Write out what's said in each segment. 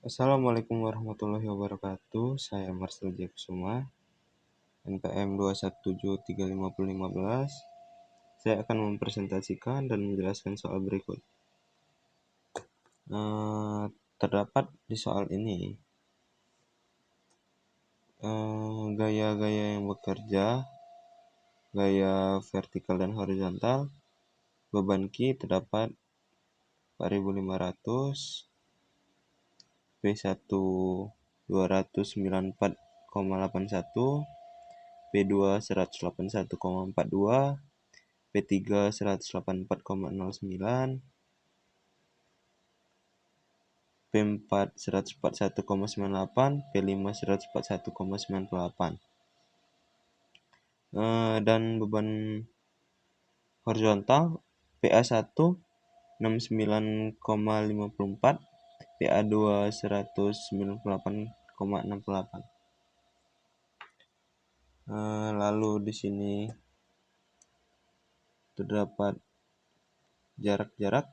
Assalamualaikum warahmatullahi wabarakatuh. Saya Marcel Jacksuma, NPM 2173515. Saya akan mempresentasikan dan menjelaskan soal berikut. Terdapat di soal ini gaya-gaya yang bekerja, gaya vertikal dan horizontal. Beban Q terdapat 4500, P1 294,81, P2 181,42, P3 184,09, P4 141,98, P5 141,98. Dan beban horizontal PA1 69,54, PA2 198,68. Lalu di sini terdapat jarak-jarak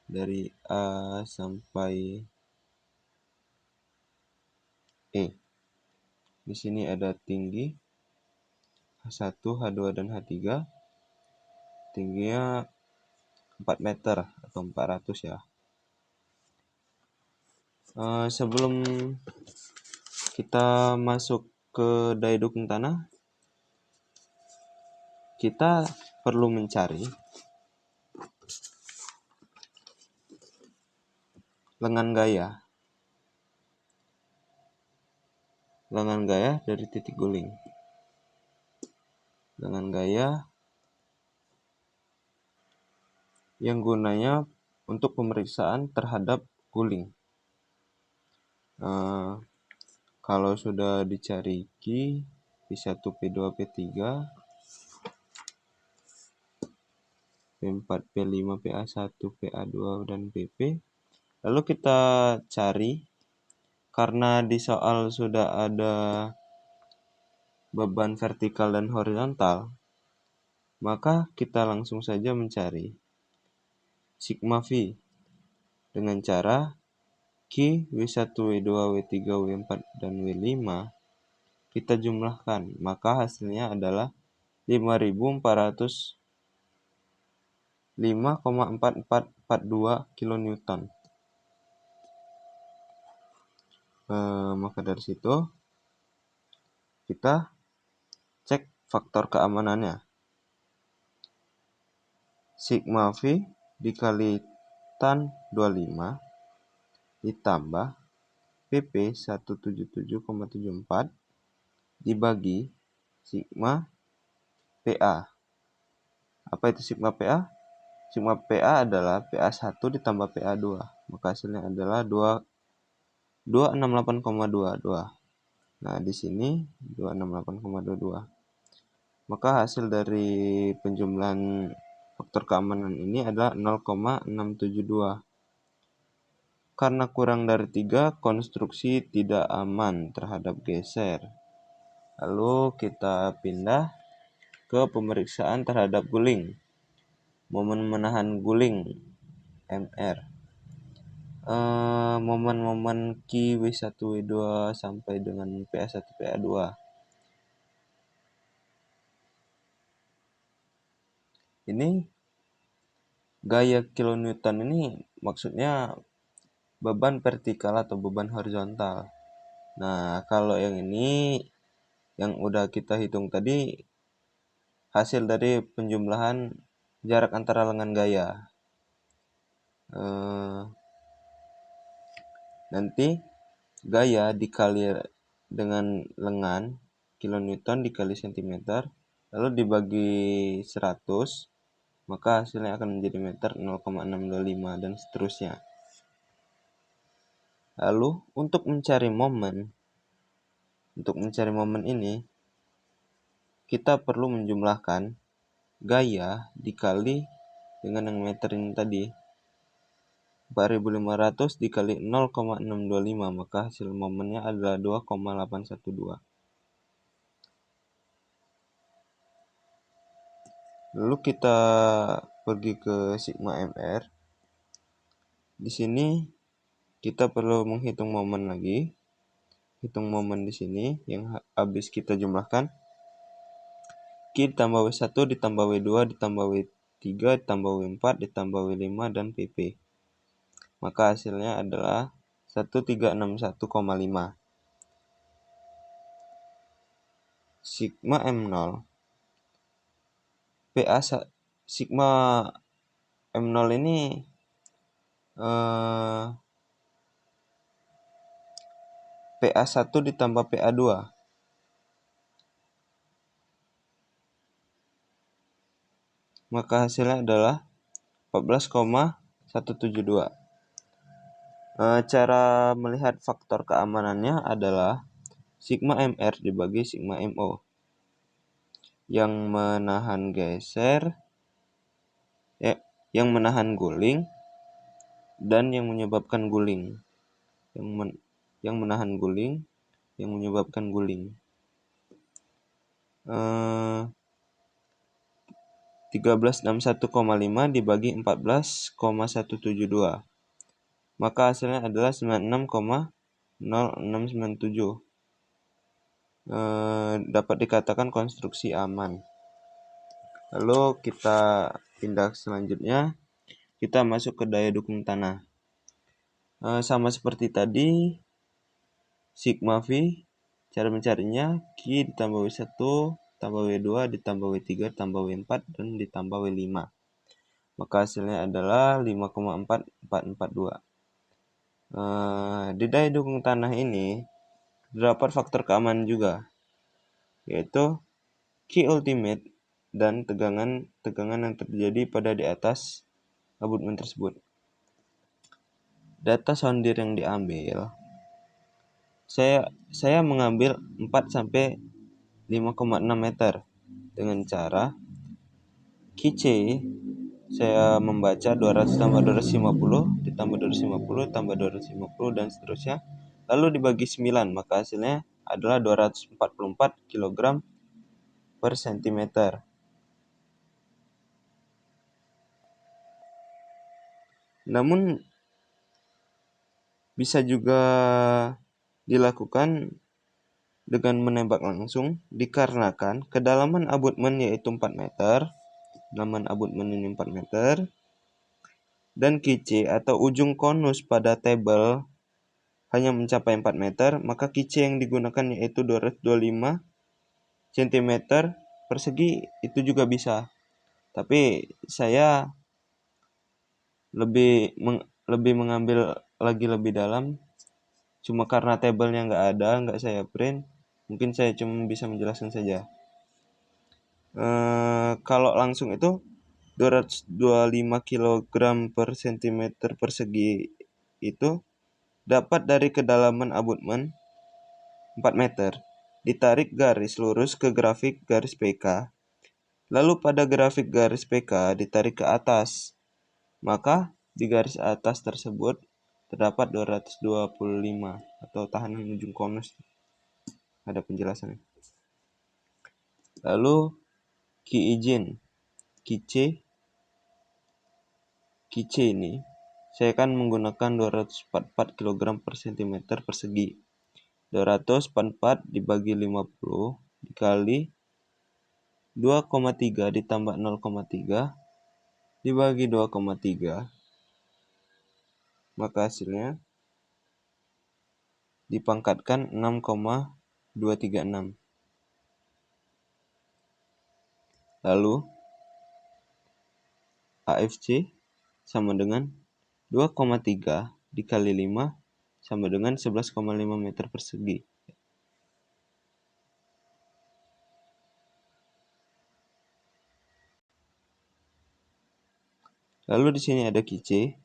dari A sampai E. Di sini ada tinggi H1, H2, dan H3. Tingginya 4 meter atau 400 ya. Sebelum kita masuk ke daya dukung tanah, kita perlu mencari lengan gaya. Lengan gaya dari titik guling. Lengan gaya yang gunanya untuk pemeriksaan terhadap guling. Kalau sudah dicari Q, P1, P2, P3, P4, P5, PA1, PA2, dan PP. Lalu kita cari, karena di soal sudah ada beban vertikal dan horizontal, maka kita langsung saja mencari sigma V dengan cara Q, W1, W2, W3, W4, dan W5 kita jumlahkan. Maka hasilnya adalah 5.405,4442 kN. Maka dari situ kita cek faktor keamanannya. Sigma V dikali tan 25 ditambah PP 177,74 dibagi sigma PA. Apa itu sigma PA? Sigma PA adalah PA1 ditambah PA2. Maka hasilnya adalah 268,22. Nah, di sini 268,22. Maka hasil dari penjumlahan faktor keamanan ini adalah 0,672. Karena kurang dari 3, konstruksi tidak aman terhadap geser. Lalu kita pindah ke pemeriksaan terhadap guling. Momen menahan guling MR. Momen-momen Q, W1, W2 sampai dengan PA1, PA2. Ini gaya kilonewton ini maksudnya beban vertikal atau beban horizontal. Nah, kalau yang ini yang udah kita hitung tadi hasil dari penjumlahan jarak antara lengan gaya. Nanti gaya dikali dengan lengan kilonewton dikali cm lalu dibagi 100, maka hasilnya akan menjadi meter 0,625 dan seterusnya. Lalu untuk mencari momen ini kita perlu menjumlahkan gaya dikali dengan yang meter ini tadi. 4.500 dikali 0,625, maka hasil momennya adalah 2,812. Lalu kita pergi ke sigma MR. Di sini kita perlu menghitung momen lagi. Hitung momen di sini yang habis kita jumlahkan. Q ditambah W1 ditambah W2 ditambah W3 ditambah W4 ditambah W5 dan PP. Maka hasilnya adalah 1361,5. Sigma M0 PA sigma M0 ini PA1 ditambah PA2. Maka hasilnya adalah 14,172. Cara melihat faktor keamanannya adalah sigma MR dibagi sigma MO. Yang menahan geser, yang menahan guling, dan yang menyebabkan guling. Yang menahan guling, yang menyebabkan guling. 1361,5 dibagi 14,172. Maka hasilnya adalah 96,0697. Dapat dikatakan konstruksi aman. Lalu kita tindak selanjutnya, kita masuk ke daya dukung tanah. Sama seperti tadi, sigma V, cara mencarinya Q ditambah W1 tambah W2 ditambah W3 tambah W4 dan ditambah W5. Maka hasilnya adalah 5,4442. Di daya dukung tanah ini terdapat faktor keamanan juga, yaitu Q ultimate dan tegangan yang terjadi pada di atas abutmen tersebut. Data sondir yang diambil, saya mengambil 4 sampai 5,6 meter dengan cara QC saya membaca 200 tambah 250 ditambah 250 tambah 250 dan seterusnya, lalu dibagi 9, maka hasilnya adalah 244 kg per cm. Namun bisa juga dilakukan dengan menembak langsung dikarenakan kedalaman abutmen yaitu 4 meter. Kedalaman abutmen ini 4 meter. Dan QC atau ujung konus pada tabel hanya mencapai 4 meter, maka QC yang digunakan yaitu 225 cm persegi, itu juga bisa. Tapi saya lebih mengambil lagi lebih dalam, cuma karena tabelnya nggak saya print, mungkin saya cuma bisa menjelaskan saja. Kalau langsung itu 225 kg per cm persegi itu dapat dari kedalaman abutmen 4 meter, ditarik garis lurus ke grafik garis PK, lalu pada grafik garis PK ditarik ke atas. Maka di garis atas tersebut terdapat 225 atau tahanan ujung konus. Ada penjelasannya. Lalu Q izin QC ini saya akan menggunakan 244 kg per cm persegi. 244 dibagi 50 dikali 2,3 ditambah 0,3 dibagi 2,3, maka hasilnya dipangkatkan 6,236. Lalu AFC sama dengan 2,3 dikali 5 sama dengan 11,5 meter persegi. Lalu di sini ada QC.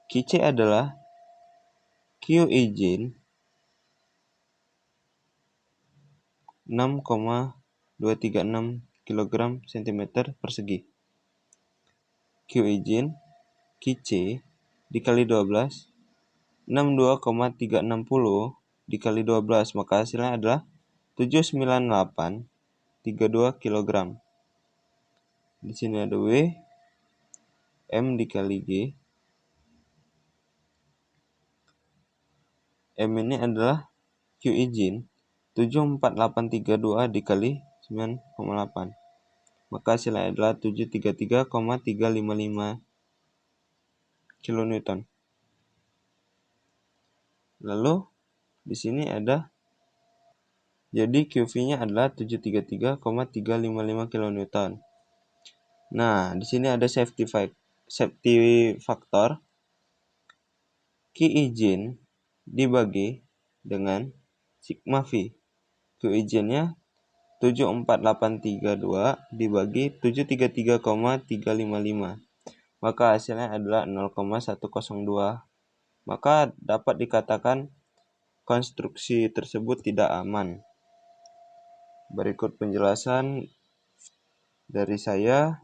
QC adalah Q izin 6,236 kg cm persegi. Q izin QC dikali 12 62,360 dikali 12, maka hasilnya adalah 798,32 kg. Di sini ada W, M dikali G, M ini adalah Q izin 74832 dikali 9,8. Maka hasilnya adalah 733,355 kilonewton. Lalu di sini ada, jadi QV-nya adalah 733,355 kilonewton. Nah, di sini ada safety factor Q izin dibagi dengan sigma V. Q izinnya 74832 dibagi 733,355. Maka hasilnya adalah 0,102. Maka dapat dikatakan konstruksi tersebut tidak aman. Berikut penjelasan dari saya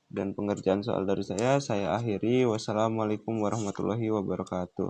dan pengerjaan soal dari saya akhiri. Wassalamualaikum warahmatullahi wabarakatuh.